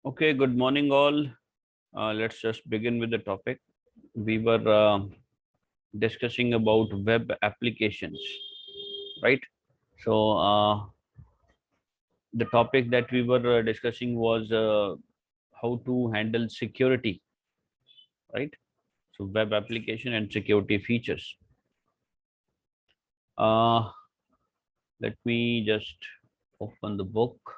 Okay, good morning, all. Let's just begin with the topic. We were discussing about web applications, right? So, the topic that we were discussing was how to handle security, right? So, web application and security features. Uh, Let me just open the book.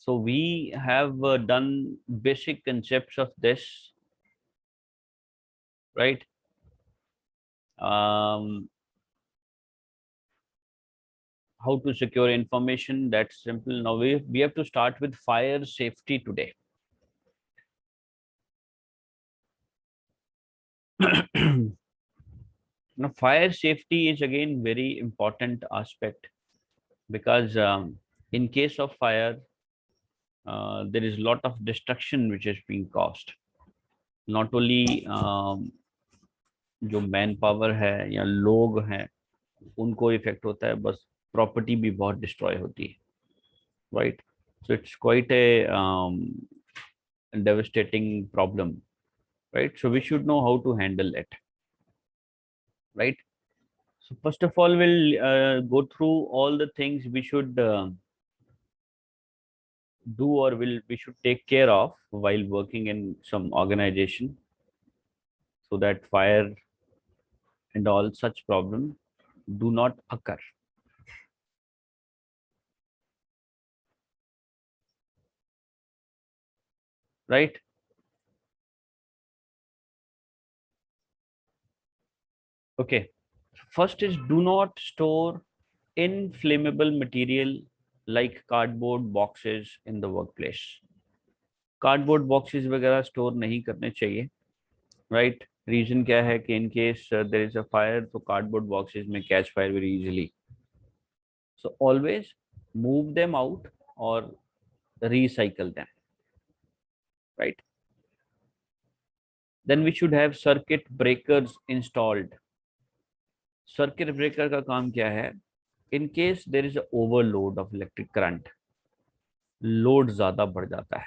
So, we have done basic concepts of this, right? Um, how to secure information, that's simple. Now we have to start with fire safety today. Now fire safety is again very important aspect because in case of fire there is a lot of destruction which is being caused. Not only जो man power है या लोग हैं उनको effect होता है, बस property भी बहुत डिस्ट्रॉय होती है, right? So it's quite a devastating problem, right? So we should know how to handle it, right? So first of all, we'll go through all the things we should do, or we should take care of while working in some organization, so that fire and all such problem do not occur, right? Okay. First is, do not store inflammable material like cardboard boxes in the workplace. Cardboard boxes वगैरह store नहीं करने चाहिए, right? Reason क्या है कि in case there is a fire तो cardboard boxes में catch fire very easily. So always move them out or recycle them, right? Then we should have circuit breakers installed. Circuit breaker का काम क्या है? In case there is a overload of electric current, load ज़्यादा बढ़ जाता है,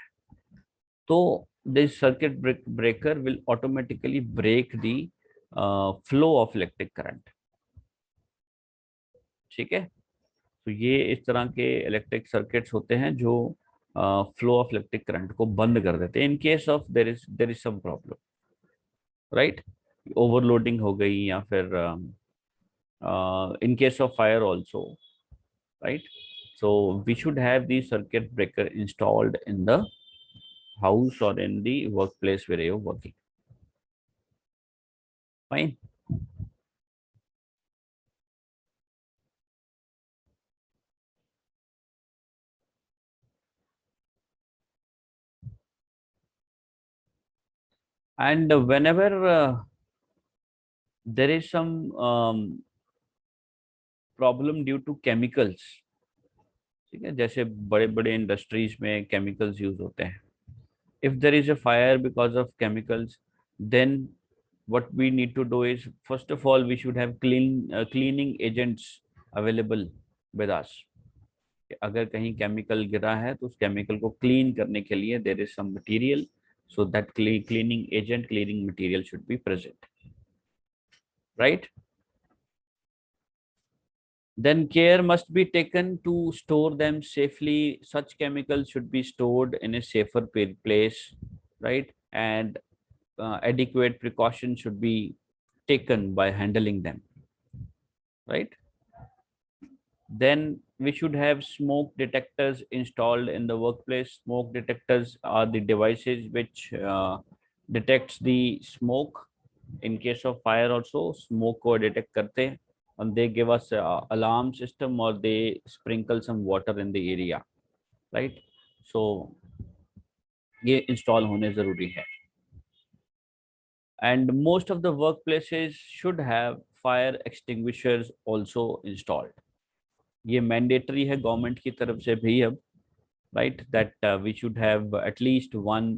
तो this circuit breaker will automatically break the flow of electric current. ठीक है? तो ये इस तरह के इलेक्ट्रिक सर्किट्स होते हैं जो फ्लो ऑफ इलेक्ट्रिक करंट को बंद कर देते हैं in case of there is some problem, right? Overloading हो गई या फिर in case of fire also, right? So we should have the circuit breaker installed in the house और in the work place where you working. Fine. And whenever there is some problem due to chemicals, ठीक है, जैसे बड़े बड़े industries में chemicals use होते हैं. If there is a fire because of chemicals, then what we need to do is, first of all, we should have cleaning agents available with us. अगर कहीं केमिकल गिरा है तो उस केमिकल को क्लीन करने के लिए there is some material, so that cleaning material should be present, right? Then care must be taken to store them safely. Such chemicals should be stored in a safer place, right? And adequate precaution should be taken by handling them, right? Then we should have smoke detectors installed in the workplace. Smoke detectors are the devices which detects the smoke. In case of fire also, smoke को detect करते हैं, and they give us alarm system or they sprinkle some water in the area, right? So ये install होने जरूरी है. And most of the workplaces should have fire extinguishers also installed. ये mandatory है government की तरफ से भी अब, right? That we should have at least one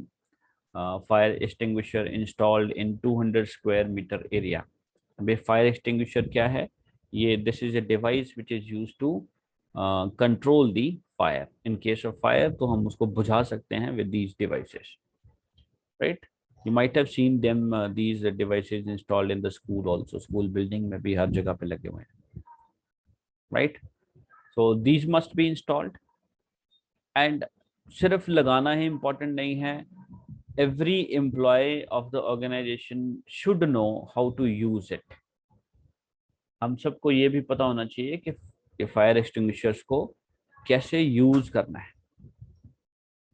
fire extinguisher installed in 200 square meter area. अब फायर एक्सटिंग्विशर क्या है? ये this is a device which is use to control the fire. In case of fire, तो हम उसको बुझा सकते हैं with these devices, right? You might have seen them, these devices installed in the school also. School building में भी हर जगह पे लगे हुए हैं, right? So these must be installed. And सिर्फ लगाना ही important नहीं है. Every employee of the organization should know how to use it. हम सबको ये भी पता होना चाहिए कि फायर एक्सटिंग्विशर्स को कैसे यूज करना है,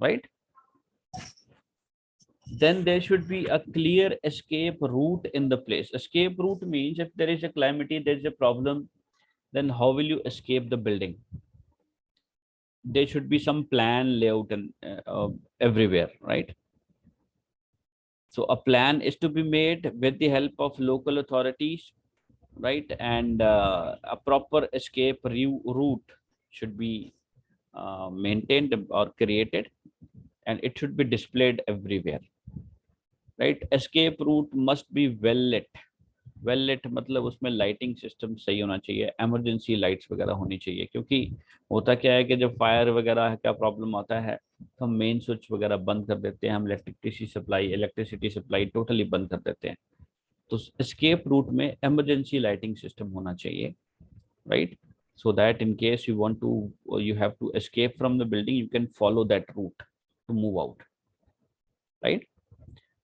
right? Then there should be a clear escape route in the place. Escape route means if there is a calamity, there is a problem, then how will you escape the building? There should be some plan layout and everywhere, right? So a plan is to be made with the help of local authorities, right? And a proper escape route should be maintained or created, and it should be displayed everywhere, right? Escape route must be well lit. Well lit मतलब उसमें lighting system सही होना चाहिए, emergency lights वगैरह होनी चाहिए, क्योंकि होता क्या है कि जब फायर वगैरह का प्रॉब्लम आता है तो हम मेन स्विच वगैरह बंद कर देते हैं, हम इलेक्ट्रिसिटी सप्लाई टोटली बंद कर देते हैं. तो एस्केप रूट में इमरजेंसी लाइटिंग सिस्टम होना चाहिए, right? So that in case you want to, or you have to escape from the building, you can follow that route to move out, right?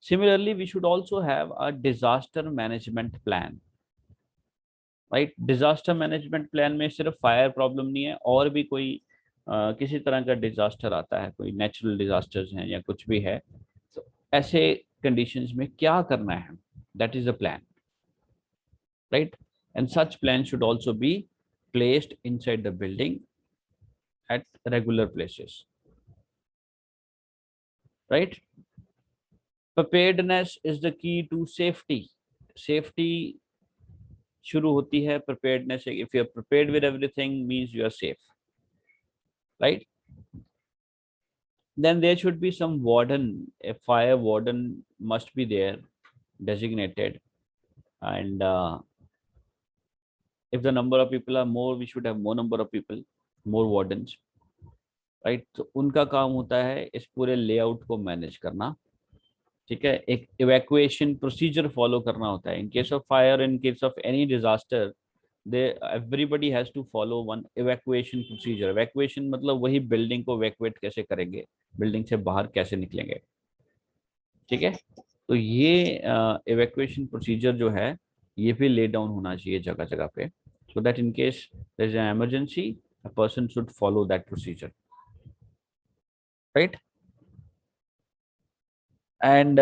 Similarly, we should also have a disaster management plan, right? Disaster management plan में सिर्फ fire problem नहीं है, और भी कोई किसी तरह का डिजास्टर आता है, कोई नेचुरल डिजास्टर्स हैं या कुछ भी है, तो ऐसे कंडीशंस में क्या करना है, that is a plan, right? And such plan should also be placed inside the building at regular places, right? Preparedness is the key to safety. Safety शुरू होती है preparedness से. If you are prepared with everything, means you are safe, right? Then there should be some warden. A fire warden must be there, designated. And if the number of people are more, we should have more number of people, more wardens, right? तो उनका काम होता है इस पूरे layout को manage करना, ठीक है? एक इवैक्यूएशन प्रोसीजर फॉलो करना होता है. In case of fire, in case of any disaster, they everybody has to follow one evacuation procedure. Evacuation मतलब वही बिल्डिंग को इवैक्यूएट कैसे करेंगे, बिल्डिंग से बाहर कैसे निकलेंगे, ठीक है? तो ये इवैक्यूएशन प्रोसीजर जो है ये भी ले डाउन होना चाहिए जगह जगह पे, so that in case there is an emergency, a person should follow that procedure, right? And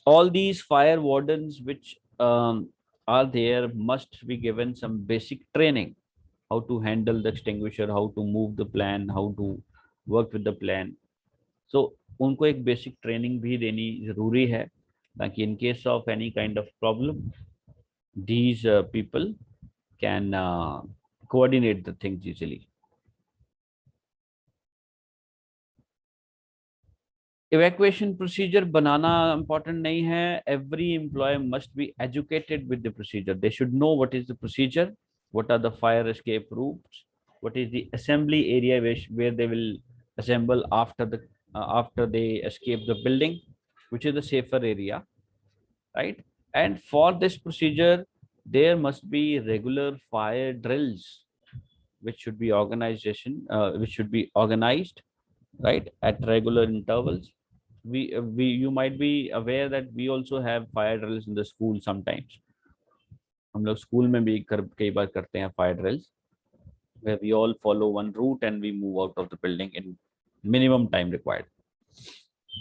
all these fire wardens which are there must be given some basic training, how to handle the extinguisher, how to move the plan, how to work with the plan. So उनको एक basic training भी देनी जरूरी है, ताकि in case of any kind of problem, these people can coordinate the things easily. Evacuation procedure banana important नहीं है. Every employee must be educated with the procedure. They should know what is the procedure, what are the fire escape routes, what is the assembly area where they will assemble after they escape the building, which is the safer area, right? And for this procedure, there must be regular fire drills, which should be organized, right, at regular intervals. We You might be aware that we also have fire drills in the school sometimes. हम लोग school में भी कई बार करते हैं fire drills, where we all follow one route and we move out of the building in minimum time required,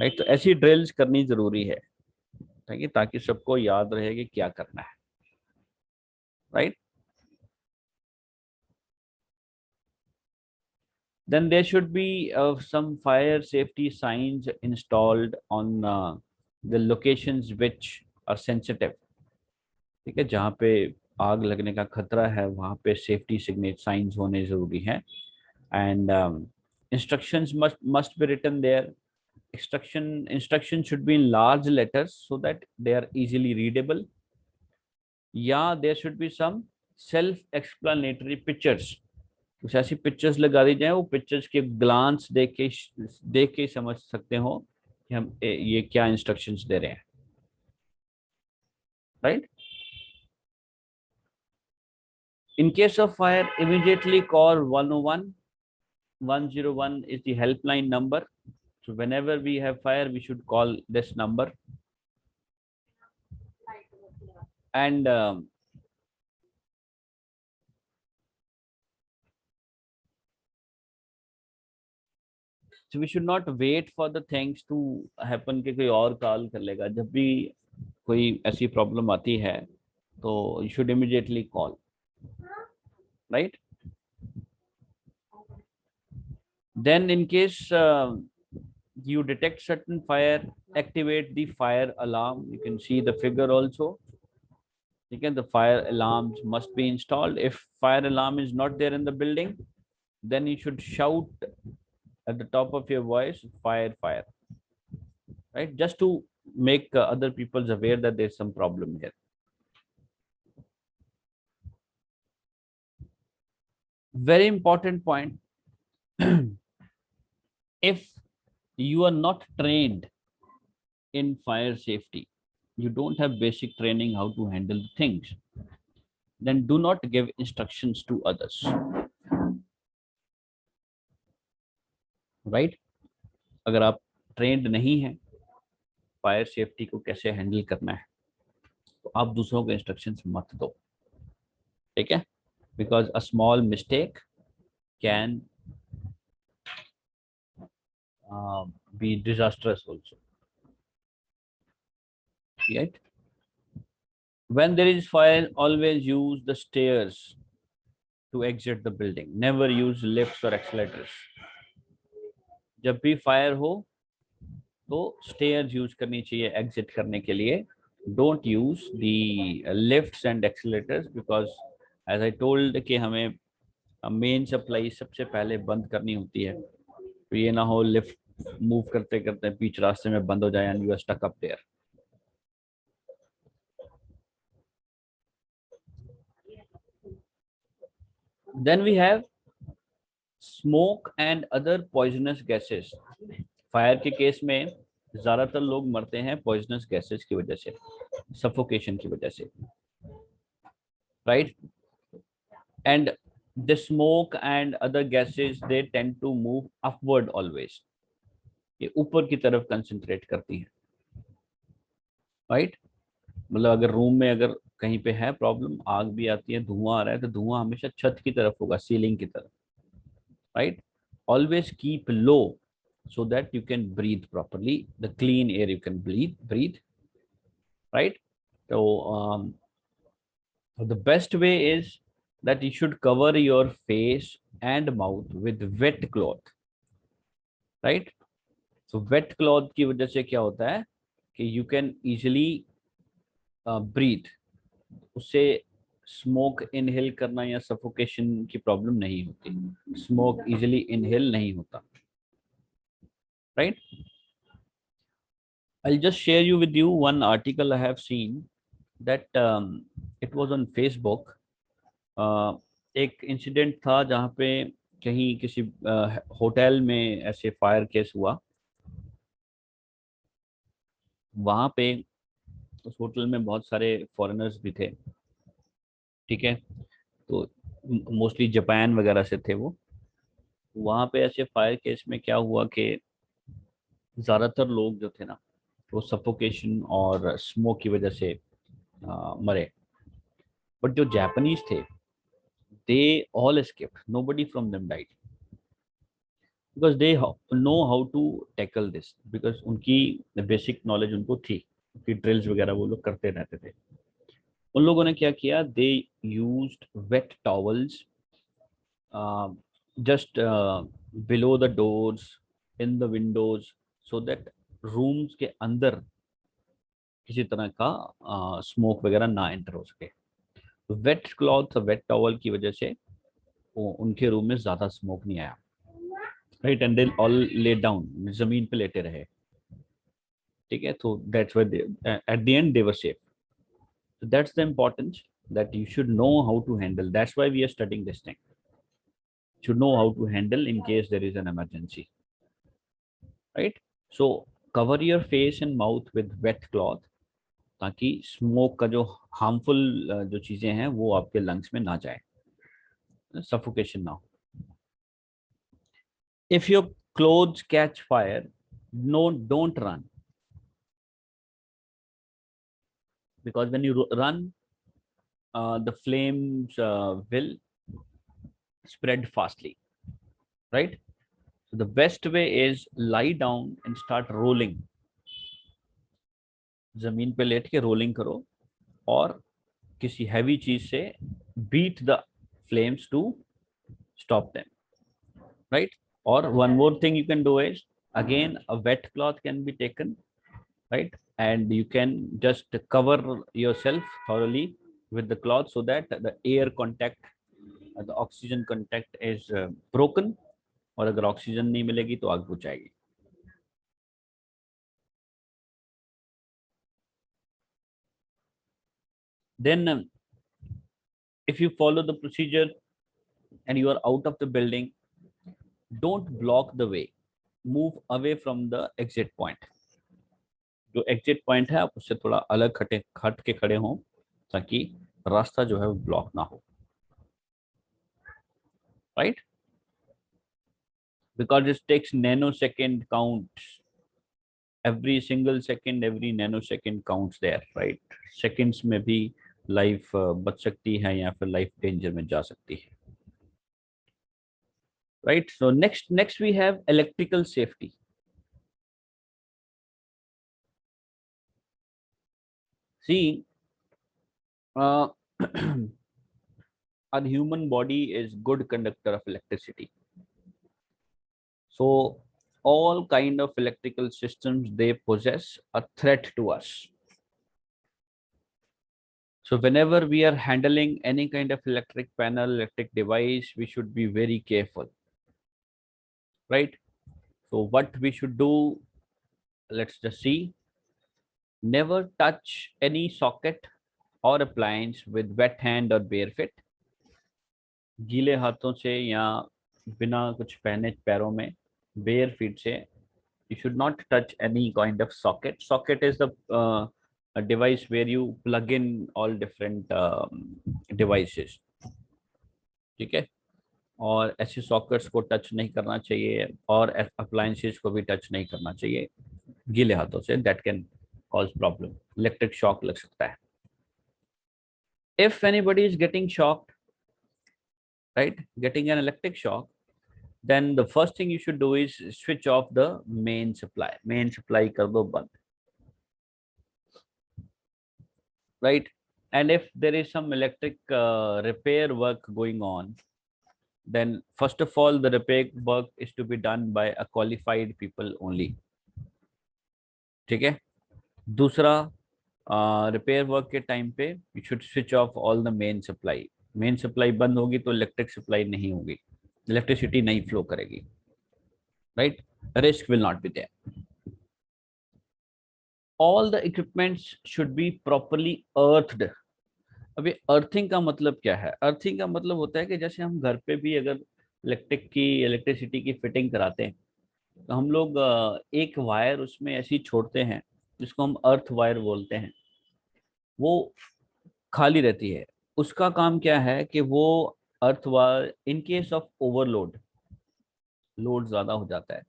right? तो ऐसी drills करनी जरूरी है, ताकि सबको याद रहे कि क्या करना है, right? Then there should be some fire safety signs installed on the locations which are sensitive. ठीक है, जहाँ पे आग लगने का खतरा है वहाँ पे सेफ्टी सिग्नेचर साइंस होने जरूरी हैं. And instructions must be written there. Instruction should be in large letters so that they are easily readable. Yeah, there should be some self-explanatory pictures. कुछ ऐसी पिक्चर्स लगा दी जाए, वो पिक्चर्स के ग्लांस देख के समझ सकते हो कि हम ये क्या इंस्ट्रक्शंस दे रहे हैं, right? In case of fire, immediately call 101. 101 is the helpline number. So whenever we have fire, we should call this number. And so we should not wait for the things to happen कि कोई और call कर लेगा। जब भी कोई ऐसी problem आती है तो you should immediately call, right? Then in case you detect certain fire, activate the fire alarm. You can see the figure also. Again, the fire alarms must be installed. If fire alarm is not there in the building, then you should shout at the top of your voice, fire, fire, right? Just to make other people aware that there's some problem here. Very important point. If you are not trained in fire safety, you don't have basic training how to handle things, then do not give instructions to others, right? अगर आप trend नहीं हैं fire safety को कैसे handle करना है, तो आप दूसरों को इंस्ट्रक्शंस मत दो, ठीक है? Because a small mistake can be disastrous also, right? When there is fire, always use the stairs to exit the building. Never use lifts or accelerators. जब भी फायर हो तो स्टेयर्स यूज करनी चाहिए एग्जिट करने के लिए. Don't use the lifts and escalators because as I told कि हमें मेन सप्लाई सबसे पहले बंद करनी होती है, तो ये ना हो लिफ्ट मूव करते करते बीच रास्ते में बंद हो जाए and you are stuck up there. Then we have smoke and other poisonous gases. फायर के केस में ज्यादातर लोग मरते हैं पॉइजनस गैसेस की वजह से, सफोकेशन की वजह से, right? And the smoke and other gases they tend to move upward always. ये ऊपर की तरफ कंसंट्रेट करती है, राइट? मतलब अगर रूम में अगर कहीं पे है प्रॉब्लम, आग भी आती है, धुआं आ रहा है, तो धुआं हमेशा छत की तरफ होगा, सीलिंग की तरफ, right? Always keep low so that you can breathe properly, the clean air you can breathe, right? So the best way is that you should cover your face and mouth with wet cloth, right? So wet cloth की वजह से क्या होता है कि you can easily breathe, उससे smoke inhale करना या सफोकेशन की प्रॉब्लम नहीं होती, स्मोक इजीली इनहेल नहीं होता, right? I'll just share you with you one article I have seen that it was on Facebook. एक इंसिडेंट था जहाँ पे कहीं किसी होटल में ऐसे फायर केस हुआ. वहाँ पे उस होटल में बहुत सारे फॉरेनर्स भी थे, ठीक है? तो मोस्टली जापान वगैरह से थे वो. वहाँ पे ऐसे फायर केस में क्या हुआ कि ज़्यादातर लोग जो थे ना, वो सफोकेशन और स्मोक की वजह से मरे. बट जो जापानीज थे, they all escaped, nobody from them died because they know how to tackle this, because उनकी बेसिक नॉलेज उनको थी, उनकी ड्रिल्स वगैरह वो लोग करते रहते थे. उन लोगों ने क्या किया, they used wet towels just below the doors, in the windows, so that rooms के अंदर किसी तरह का स्मोक वगैरह ना एंटर हो सके. वेट क्लॉथ, वेट टॉवल की वजह से उनके रूम में ज्यादा स्मोक नहीं आया, right? And they all lay down, जमीन पे लेटे रहे, ठीक है? तो that's why they at the and they were safe. So that's the importance that you should know how to handle. That's why we are studying this thing. should know how to handle in case there is an emergency, right? So cover your face and mouth with wet cloth ताकि smoke का जो harmful जो चीजें हैं वो आपके lungs में ना जाए, सफोकेशन ना हो. If your clothes catch fire, no, don't run, because when you run, the flames will spread fastly, right? So the best way is lie down and start rolling. जमीन पे लेट के rolling करो और किसी heavy चीज से beat the flames to stop them, right? Or one more thing you can do is, again, a wet cloth can be taken, right? And you can just cover yourself thoroughly with the cloth so that the air contact, the oxygen contact is broken. और अगर oxygen नहीं मिलेगी तो आग बुझ जाएगी. Then if you follow the procedure and you are out of the building, don't block the way, move away from the exit point. जो exit point है आप उससे थोड़ा अलग हट के खड़े हों ताकि रास्ता जो है वो ब्लॉक ना हो, right? Because it takes nanosecond counts, every single second, every nanosecond counts there, right? Seconds में भी लाइफ बच सकती है या फिर लाइफ डेंजर में जा सकती है, right? So next we have electrical safety. See, our human body is good conductor of electricity. So all kind of electrical systems, they possess a threat to us. So whenever we are handling any kind of electric panel, electric device, we should be very careful, right? So what we should do, let's just see. Never touch any socket or appliance with wet hand or bare feet. गीले हाथों से या बिना कुछ पहने पैरों में, bare feet से, you should not touch any kind of socket. Socket is the a device where you plug in all different devices, ठीक है? और ऐसे सॉकेट्स को टच नहीं करना चाहिए और अप्लायंसेस को भी टच नहीं करना चाहिए गीले हाथों से. That can cause problem, electric shock लग सकता है. If anybody is getting shocked, right, getting an electric shock, then the first thing you should do is switch off the main supply कर दो बंद, right? And if there is some electric repair work going on, then first of all the repair work is to be done by a qualified people only, ठीक है? दूसरा, repair work के time पे you should switch off all the main supply बंद होगी तो electric supply नहीं होगी, इलेक्ट्रिसिटी नहीं फ्लो करेगी, right? Risk will not be there. All the equipments should be properly earthed. अभी अर्थिंग का मतलब क्या है? अर्थिंग का मतलब होता है कि जैसे हम घर पे भी अगर इलेक्ट्रिसिटी की फिटिंग कराते हैं तो हम लोग एक वायर उसमें ऐसी छोड़ते हैं जिसको हम अर्थ वायर बोलते हैं, वो खाली रहती है. उसका काम क्या है कि वो earth wire in case of overload, load ज्यादा हो जाता है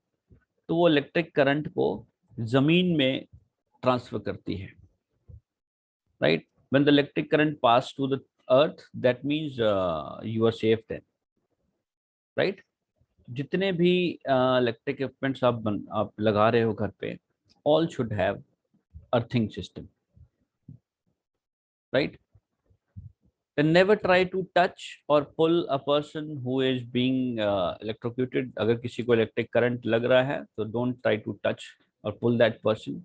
तो वो इलेक्ट्रिक करंट को जमीन में ट्रांसफर करती है, right? When the electric current pass to the earth, that means you are safe then, right? जितने भी इलेक्ट्रिक इक्विपमेंट्स आप लगा रहे हो घर पे, all should have earthing system, right? And never try to touch or pull a person who is being electrocuted. अगर किसी को इलेक्ट्रिक करंट लग रहा है तो don't try to touch or pull that person.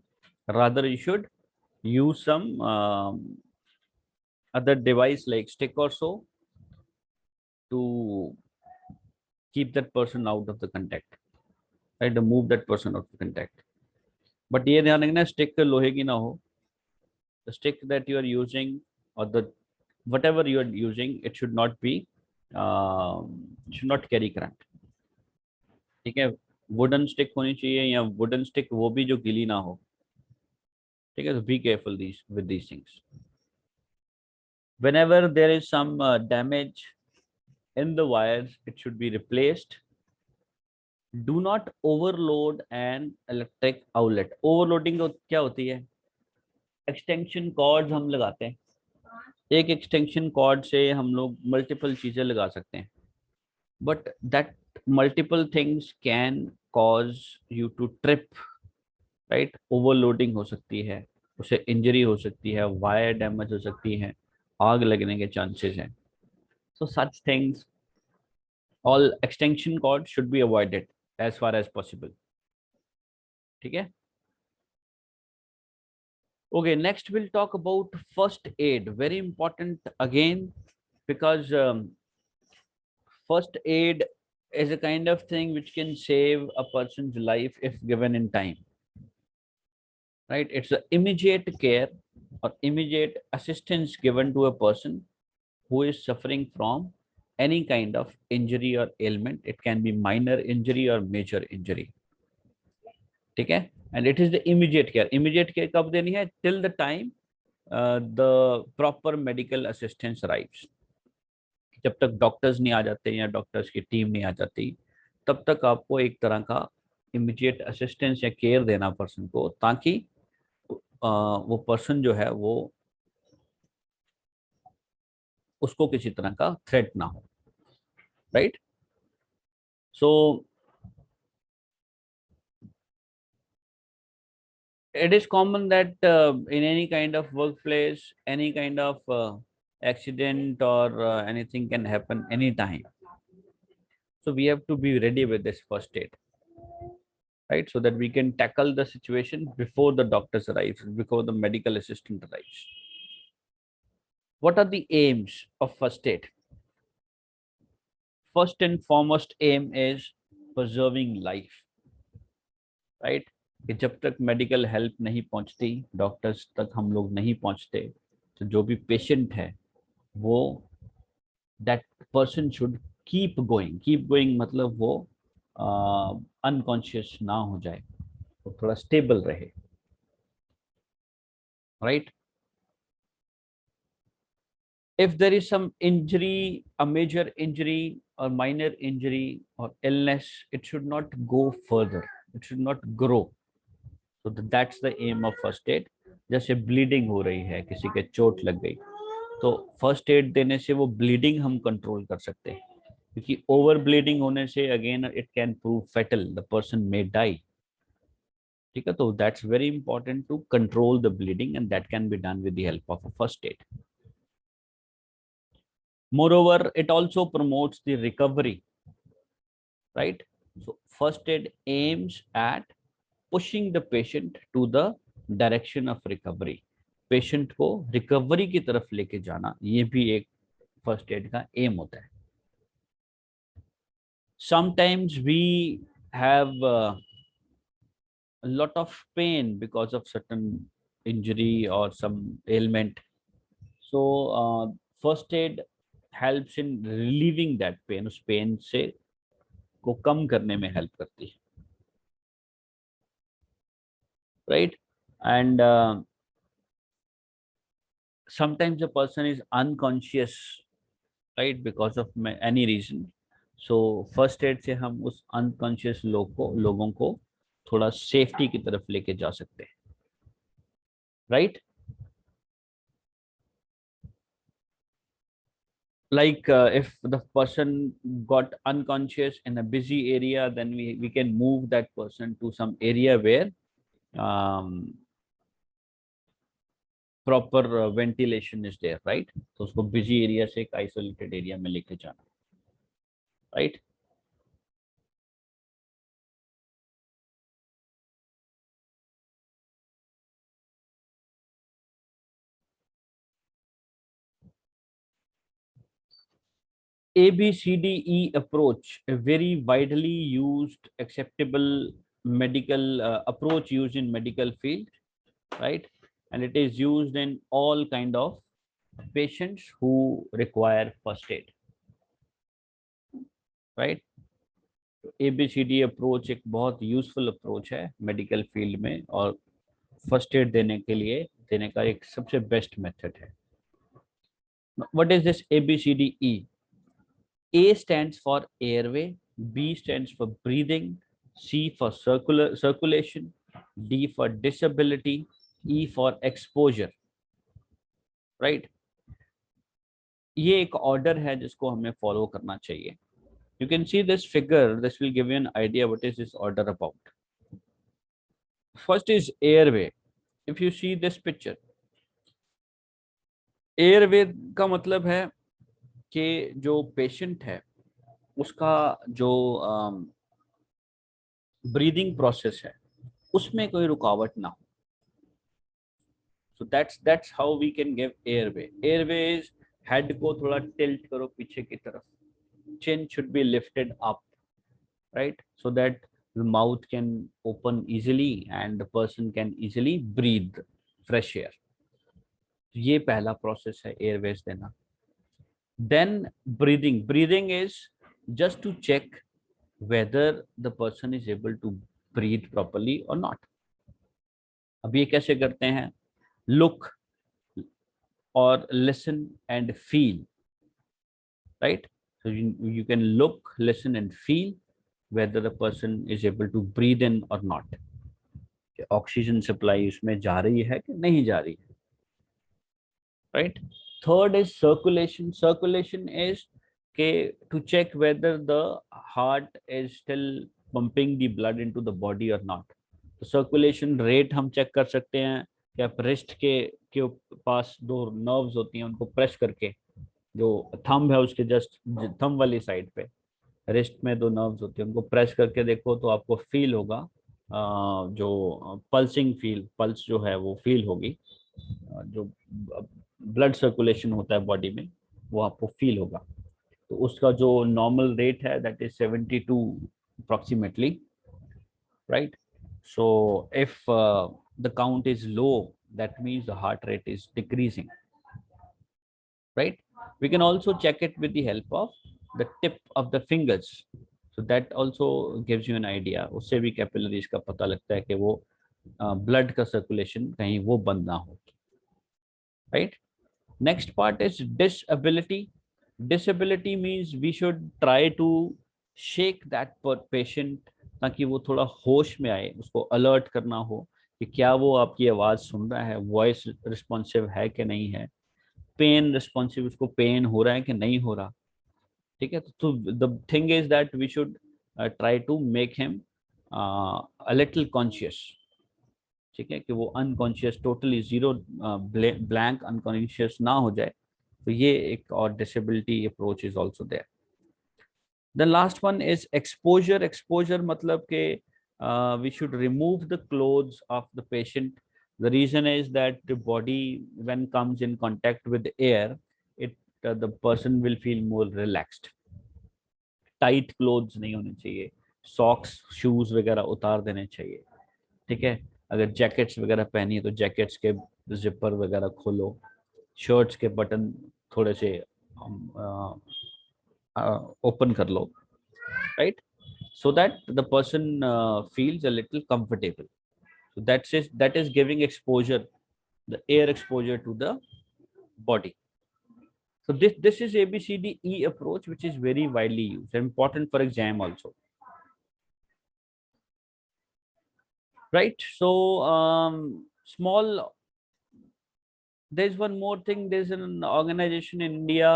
Rather you should use some other device like stick or so to keep that person out of the contact, right? To move that person out of the contact. But ये ध्यान रखना stick लोहे की ना हो. The stick that you are using or the whatever you are using, it should not be should not carry cramp. ठीक है, wooden stick होनी चाहिए, या वुडन स्टिक वो भी जो गीली ना हो, ठीक है. तो be careful these with these things. Whenever there is some damage in the wires, it should be replaced. Do not overload an electric outlet. Overloading क्या होती है? एक्सटेंशन कॉर्ड्स हम लगाते हैं, एक एक्सटेंशन कॉर्ड से हम लोग मल्टीपल चीजें लगा सकते हैं, but that multiple things can cause you to trip, right. Overloading हो सकती है, उसे इंजरी हो सकती है, वायर डैमेज हो सकती है, आग लगने के चांसेस हैं. So such things, all extension cord should be avoided as far as possible. ठीक है. Okay, next we'll talk about first aid. Very important again, because first aid is a kind of thing which can save a person's life if given in time. Right? It's the immediate care or immediate assistance given to a person who is suffering from any kind of injury or ailment. It can be minor injury or major injury. ठीक है. And it is the immediate care. Immediate care कब देनी है? Till the time the proper medical assistance arrives. जब तक doctors नहीं आ जाते या डॉक्टर्स की टीम नहीं आ जाती, तब तक आपको एक तरह का इमीडिएट असिस्टेंस या केयर देना पर्सन को, ताकि वो पर्सन जो है वो उसको किसी तरह का थ्रेट ना हो, right. So it is common that in any kind of workplace, any kind of accident or anything can happen anytime. So we have to be ready with this first aid, right? So that we can tackle the situation before the doctors arrive, before the medical assistant arrives. What are the aims of first aid? First and foremost aim is preserving life, right? कि जब तक medical help नहीं पहुंचती, doctors तक हम लोग नहीं पहुंचते, तो जो भी पेशेंट है वो, that person should keep going. Keep going मतलब वो अनकॉन्शियस ना हो जाए, वो थोड़ा स्टेबल रहे, right. If there is some injury, a major injury or minor injury or illness, it should not go further, it should not grow. So that's the aim of first aid. जैसे bleeding हो रही है, किसी के चोट लग गई, तो फर्स्ट एड देने से वो ब्लीडिंग हम कंट्रोल कर सकते हैं, क्योंकि ओवर ब्लीडिंग होने से again it can prove fatal, the person may die. ठीक है. तो that's very important to control the bleeding, and that can be done with the help of a first aid. Moreover, it also promotes the recovery, right? So first aid aims at pushing the patient to the direction of recovery. Patient को recovery की तरफ लेके जाना, ये भी एक first aid का M होता है. Sometimes we have a lot of pain because of certain injury or some ailment. So first aid helps in relieving that pain. उस पेन से को कम करने में हेल्प करती है, right. And sometimes a person is unconscious, right, because of any reason. So first aid से हम उस unconscious लोगों को थोड़ा सेफ्टी की तरफ लेके जा सकते हैं, right. Like if the person got unconscious in a busy area, then we can move that person to some area where um, proper ventilation is there, right. तो उसको बिजी एरिया से एक आइसोलेटेड एरिया में लेके जाना, right. ABCDE approach, a very widely used, acceptable medical approach used in medical field, right, and it is used in all kind of patients who require first aid. Right. ABCD approach एक बहुत useful approach है medical field में, और first aid देने के लिए देने का एक सबसे बेस्ट मेथड है। What is this ABCDE? A stands for airway, B stands for breathing, C for circulation, D for disability, E for exposure, right? ये एक ऑर्डर है जिसको हमें फॉलो करना चाहिए. You can see this figure. This will give you an idea what is this order about. First is airway. If you see this picture, airway का मतलब है कि जो पेशेंट है उसका जो ब्रीदिंग प्रोसेस है उसमें कोई रुकावट ना हो. So that's how we can give airway. Airway is head को थोड़ा tilt करो पीछे की तरफ. Chin should be lifted up, right? So that the mouth can open easily and the person can easily breathe fresh air. ये पहला process है Airways देना. Then breathing is just to check whether the person is able to breathe properly or not. अब ये कैसे करते हैं? Look or listen and feel, right? So you can look, listen and feel whether the person is able to breathe in or not. Oxygen supply उसमें जा रही है कि नहीं जा रही है, right? Third is circulation. Circulation is to check whether the heart is still pumping the blood into the body or not. तो सर्कुलेशन रेट हम चेक कर सकते हैं कि आप रिस्ट के पास दो नर्व्स होती हैं, उनको प्रेस करके, जो थंब है उसके जस्ट थंब वाली साइड पे रिस्ट में दो नर्व्स होती हैं, उनको प्रेस करके देखो तो आपको फील होगा, जो पल्सिंग पल्स जो है वो फील होगी, जो ब्लड सर्कुलेशन होता है बॉडी में वो आपको फील होगा. तो उसका जो नॉर्मल रेट है that is 72 approximately, right. So if the count is low that means the heart rate is decreasing, right? We can also check it with the help of the tip of the fingers, so that also gives you an idea. उससे भी capillaries का पता लगता है कि वो blood का circulation कहीं वो बंद ना हो, right? Next part is disability. Disability means we should try to shake that patient ताकि वो थोड़ा होश में आए, उसको अलर्ट करना हो कि क्या वो आपकी आवाज सुन रहा है, वॉइस रिस्पॉन्सिव है कि नहीं है, पेन रिस्पॉन्सिव, उसको पेन हो रहा है कि नहीं हो रहा. ठीक है. तो the thing is that we should try to make him a little conscious. ठीक है, कि वो unconscious totally zero blank unconscious ना हो जाए. तो ये एक और disability approach is also there. The last one is exposure. Exposure मतलब कि we should remove the clothes of the patient. The reason is that the body when comes in contact with air it the person will feel more relaxed. Tight clothes नहीं होने चाहिए, socks shoes वगैरह उतार देने चाहिए. ठीक है. अगर जैकेट्स वगैरह पहनी है तो जैकेट्स के जिपर वगैरह खोलो, शर्ट्स के बटन थोड़े से ओपन कर लो, right, so that the person feels a little comfortable. So that is giving exposure, the air exposure to the body. So this is ABCDE approach, which is very widely used and important for exam also, right? So small. There's one more thing. There's an organization in India,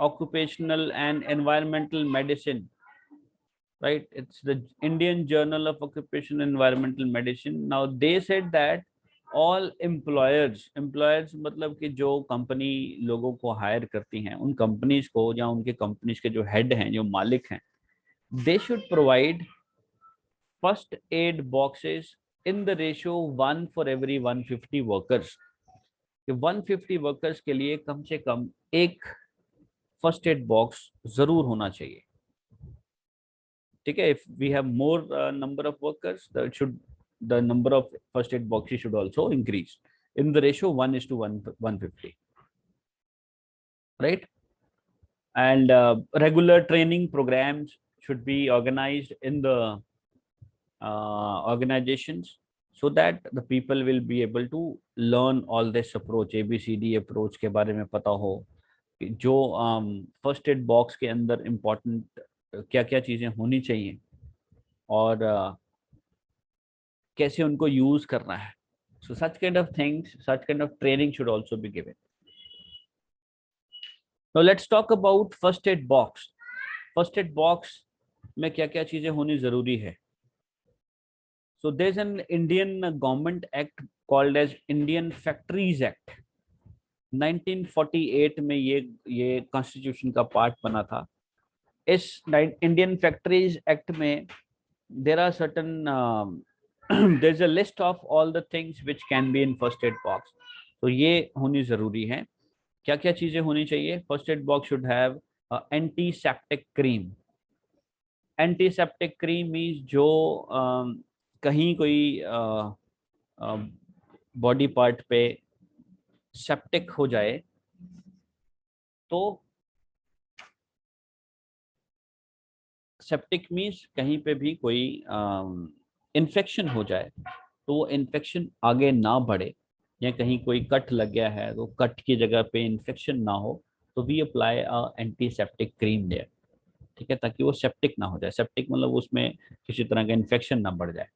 Occupational and Environmental Medicine, right? It's the Indian Journal of Occupational and Environmental Medicine. Now they said that all employers मतलब कि जो company लोगों को higher करती हैं, उन companies को या उनके कंपनीज के जो हेड हैं, जो मालिक हैं, they should provide first aid boxes in the ratio 1 for every 150 workers. कि 150 वर्कर्स के लिए कम से कम एक फर्स्ट एड बॉक्स जरूर होना चाहिए. ठीक है. If we have more number of workers the number of first aid boxes should also increase in the ratio 1:150, right. And regular training programs should be organized in the organizations, so that the people will be able to learn all this approach, ABCD approach के बारे में पता हो कि जो first aid box के अंदर important क्या क्या चीज़ें होनी चाहिए और कैसे उनको यूज करना है. So such kind of things, such kind of training should also be given. Now let's talk about first aid box. First aid box में क्या क्या चीजें होनी जरूरी है. So there's an Indian government act called as Indian Factories Act. 1948 में ये constitution का पार्ट बना था. इस इंडियन फैक्ट्रीज एक्ट में there are certain there's a list of all the things which can be in first aid box. तो ये होनी जरूरी है. क्या क्या चीजें होनी चाहिए. First aid box should have antiseptic cream. Antiseptic cream means जो कहीं कोई बॉडी पार्ट पे सेप्टिक हो जाए तो सेप्टिक मीन्स कहीं पे भी कोई इन्फेक्शन हो जाए तो वो इन्फेक्शन आगे ना बढ़े, या कहीं कोई कट लग गया है तो कट की जगह पे इन्फेक्शन ना हो, तो we apply antiseptic cream there. ठीक है, ताकि वो सेप्टिक ना हो जाए. सेप्टिक मतलब उसमें किसी तरह का इन्फेक्शन ना बढ़ जाए.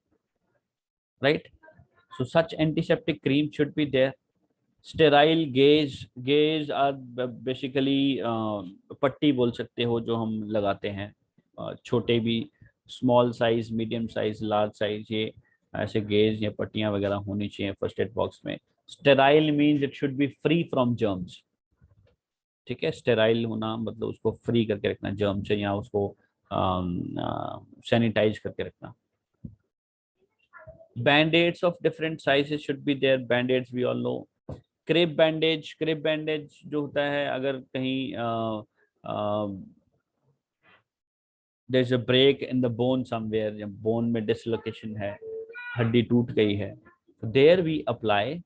Right. So such antiseptic cream should be there. Sterile gauze are basically पट्टी बोल सकते हो जो हम लगाते हैं. छोटे भी, small size, medium size, large size, ये ऐसे गेज या पट्टियां वगैरह होनी चाहिए फर्स्ट एड बॉक्स में. Sterile means it should be free from germs. ठीक है, स्टेराइल होना मतलब उसको फ्री करके रखना जर्म से, या उसको सैनिटाइज करके रखना. Bandaids of different sizes should be there. Bandaids we all know. Crepe bandage जो होता है, अगर कहीं there is a break in the bone somewhere, या बोन में डिसलोकेशन है, हड्डी टूट गई है, there we apply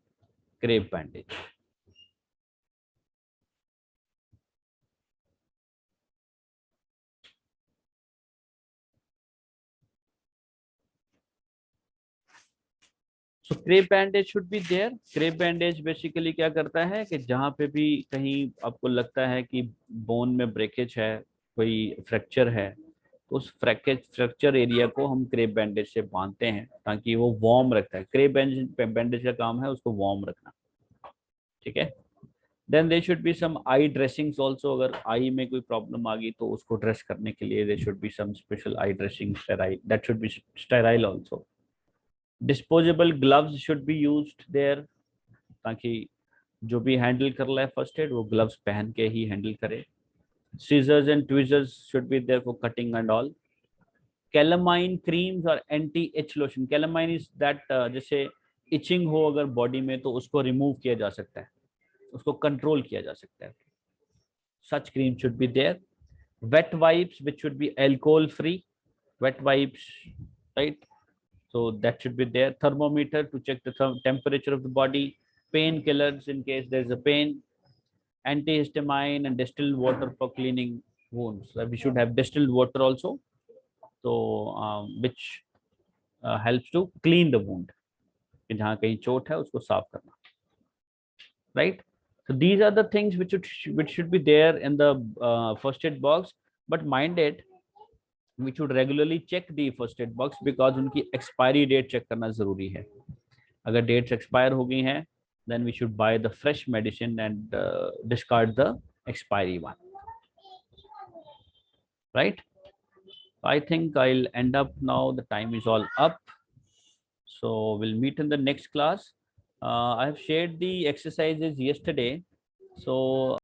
crepe bandage. So crepe bandage should be there. Crepe bandage basically क्या करता है कि जहाँ पे भी कहीं आपको लगता है कि बोन में ब्रेकेज है, कोई फ्रैक्चर है, तो उस फ्रैक्चर एरिया को हम क्रेप बैंडेज से बांधते हैं ताकि वो वार्म रखता है. क्रेप बैंडेज का काम है उसको वार्म रखना. ठीक है. Then there should be some eye dressings also. अगर आई में कोई प्रॉब्लम आ गई तो उसको ड्रेस करने के लिए there should be some special eye dressing, sterile, that should be sterile also. Disposable gloves should be used there, ताकि जो भी हैंडल कर रहा है फर्स्ट एड वो ग्लव्स पहन के ही हैंडल करे. Scissors and tweezers should be there for cutting and all. Calamine creams और anti itch lotion. Calamine is that, जैसे इचिंग हो अगर बॉडी में तो उसको रिमूव किया जा सकता है, उसको कंट्रोल किया जा सकता है. Such cream should be there. Wet wipes which should be alcohol free. Wet wipes, right. So that should be there. Thermometer to check the temperature of the body. Painkillers in case there is a pain. Antihistamine and distilled water for cleaning wounds. We should have distilled water also, so which helps to clean the wound. जहाँ कहीं चोट है उसको साफ करना. Right. So these are the things which should be there in the first aid box. But mind it, we should regularly check the first aid box because उनकी expiry date check करना जरूरी है. अगर dates expire हो गई हैं, then we should buy the fresh medicine and discard the expiry one. Right? I think I'll end up now. The time is all up. So we'll meet in the next class. I have shared the exercises yesterday. So